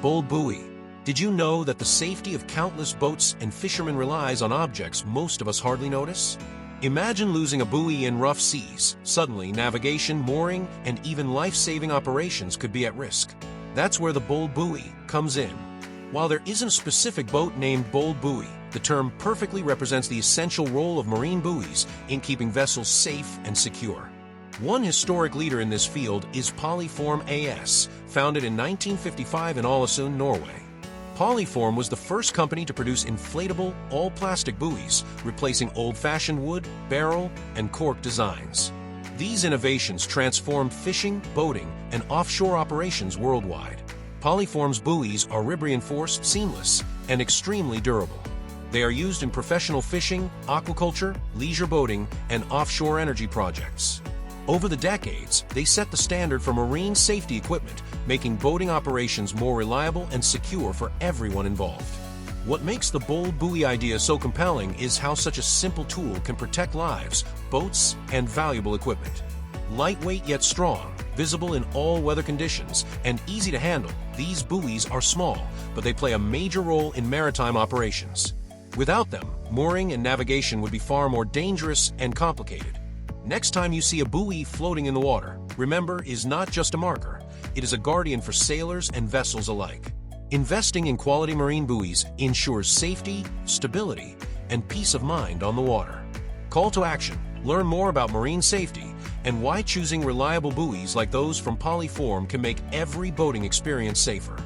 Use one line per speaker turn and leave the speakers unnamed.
bold buoy. Did you know that the safety of countless boats and fishermen relies on objects most of us hardly notice? Imagine losing a buoy in rough seas. Suddenly, navigation, mooring, and even life-saving operations could be at risk. That's where the bold buoy comes in. While there isn't a specific boat named bold buoy, the term perfectly represents the essential role of marine buoys in keeping vessels safe and secure. One historic leader in this field is Polyform AS, founded in 1955 in Ålesund, Norway. Polyform was the first company to produce inflatable, all-plastic buoys, replacing old-fashioned wood, barrel, and cork designs. These innovations transformed fishing, boating, and offshore operations worldwide. Polyform's buoys are rib-reinforced, seamless, and extremely durable. They are used in professional fishing, aquaculture, leisure boating, and offshore energy projects. Over the decades, they set the standard for marine safety equipment, making boating operations more reliable and secure for everyone involved. What makes the bold buoy idea so compelling is how such a simple tool can protect lives, boats, and valuable equipment. Lightweight yet strong, visible in all weather conditions, and easy to handle, these buoys are small, but they play a major role in maritime operations. Without them, mooring and navigation would be far more dangerous and complicated. Next time you see a buoy floating in the water, remember, it is not just a marker. It is a guardian for sailors and vessels alike. Investing in quality marine buoys ensures safety, stability, and peace of mind on the water. Call to action. Learn more about marine safety and why choosing reliable buoys like those from Polyform can make every boating experience safer.